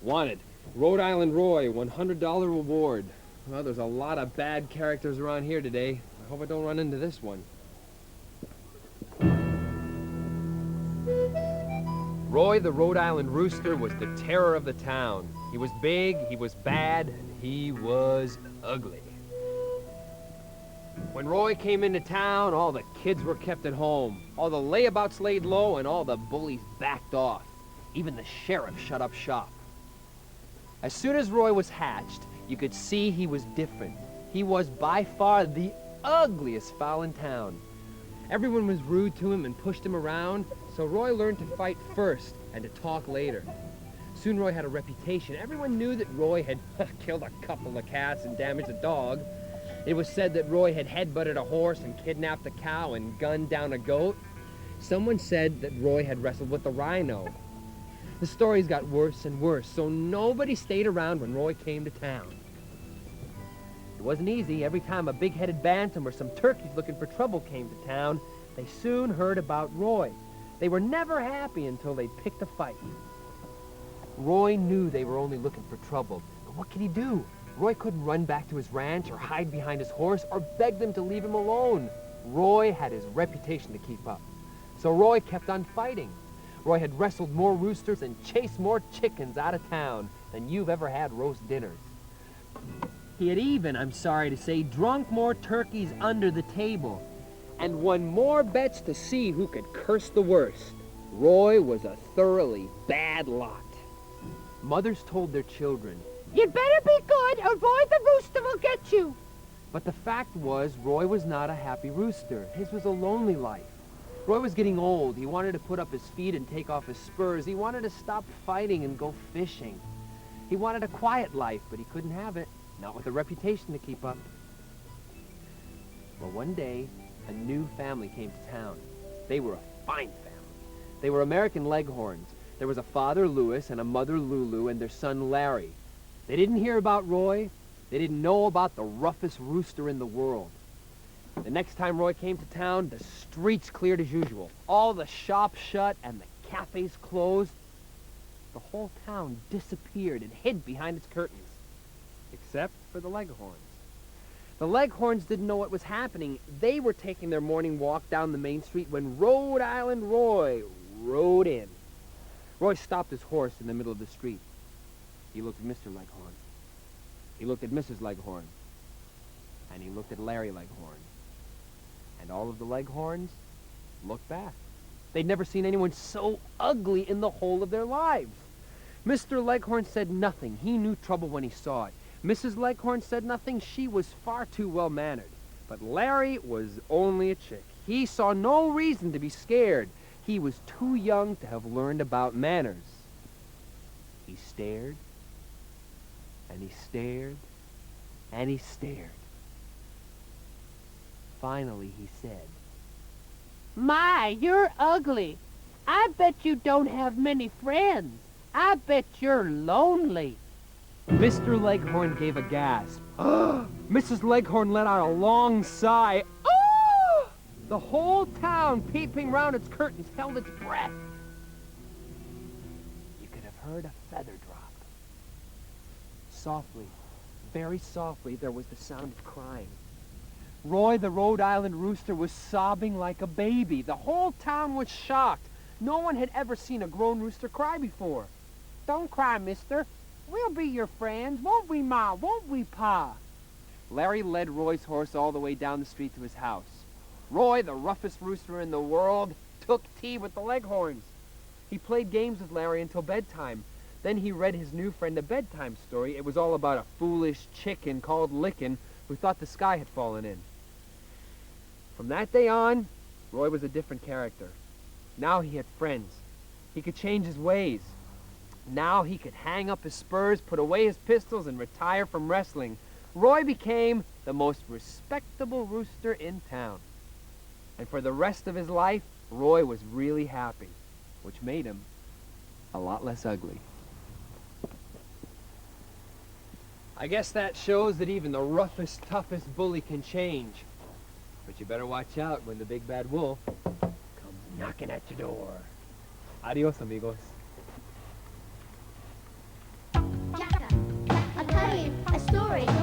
Wanted. Rhode Island Roy, $100 reward. Well, there's a lot of bad characters around here today. I hope I don't run into this one. Roy the Rhode Island Rooster was the terror of the town. He was big, he was bad, and he was ugly. When Roy came into town, all the kids were kept at home. All the layabouts laid low, and all the bullies backed off. Even the sheriff shut up shop. As soon as Roy was hatched, you could see he was different. He was by far the ugliest fowl in town. Everyone was rude to him and pushed him around, so Roy learned to fight first and to talk later. Soon Roy had a reputation. Everyone knew that Roy had killed a couple of cats and damaged a dog. It was said that Roy had headbutted a horse and kidnapped a cow and gunned down a goat. Someone said that Roy had wrestled with a rhino. The stories got worse and worse, so nobody stayed around when Roy came to town. It wasn't easy. Every time a big-headed bantam or some turkeys looking for trouble came to town, they soon heard about Roy. They were never happy until they picked a fight. Roy knew they were only looking for trouble, but what could he do? Roy couldn't run back to his ranch or hide behind his horse or beg them to leave him alone. Roy had his reputation to keep up. So Roy kept on fighting. Roy had wrestled more roosters and chased more chickens out of town than you've ever had roast dinners. He had even, I'm sorry to say, drunk more turkeys under the table and won more bets to see who could curse the worst. Roy was a thoroughly bad lot. Mothers told their children, "You'd better be good or Roy the Rooster will get you." but the fact was, Roy was not a happy rooster. His was a lonely life. Roy was getting old. He wanted to put up his feet and take off his spurs. He wanted to stop fighting and go fishing. He wanted a quiet life, but he couldn't have it, not with a reputation to keep up. Well, one day, a new family came to town. They were a fine family. They were American Leghorns. There was a father, Louis, and a mother, Lulu, and their son, Larry. They didn't hear about Roy. They didn't know about the roughest rooster in the world. The next time Roy came to town, the streets cleared as usual. All the shops shut and the cafes closed. The whole town disappeared and hid behind its curtains, except for the Leghorns. The Leghorns didn't know what was happening. They were taking their morning walk down the main street when Rhode Island Roy rode in. Roy stopped his horse in the middle of the street. He looked at Mr. Leghorn. He looked at Mrs. Leghorn. And he looked at Larry Leghorn. And all of the Leghorns looked back. They'd never seen anyone so ugly in the whole of their lives. Mr. Leghorn said nothing. He knew trouble when he saw it. Mrs. Leghorn said nothing. She was far too well-mannered. But Larry was only a chick. He saw no reason to be scared. He was too young to have learned about manners. He stared, and he stared, and he stared. Finally, he said, "My, you're ugly. I bet you don't have many friends. I bet you're lonely." Mr. Leghorn gave a gasp. Mrs. Leghorn let out a long sigh. The whole town, peeping round its curtains, held its breath. You could have heard a feather drop. Softly, very softly, there was the sound of crying. Roy the Rhode Island Rooster was sobbing like a baby. The whole town was shocked. No one had ever seen a grown rooster cry before. "Don't cry, mister. We'll be your friends. Won't we, Ma? Won't we, Pa?" Larry led Roy's horse all the way down the street to his house. Roy, the roughest rooster in the world, took tea with the Leghorns. He played games with Larry until bedtime. Then he read his new friend a bedtime story. It was all about a foolish chicken called Licken who thought the sky had fallen in. From that day on, Roy was a different character. Now he had friends. He could change his ways. Now he could hang up his spurs, put away his pistols, and retire from wrestling. Roy became the most respectable rooster in town. And for the rest of his life, Roy was really happy, which made him a lot less ugly. I guess that shows that even the roughest, toughest bully can change. But you better watch out when the big bad wolf comes knocking at your door. Adios, amigos. story.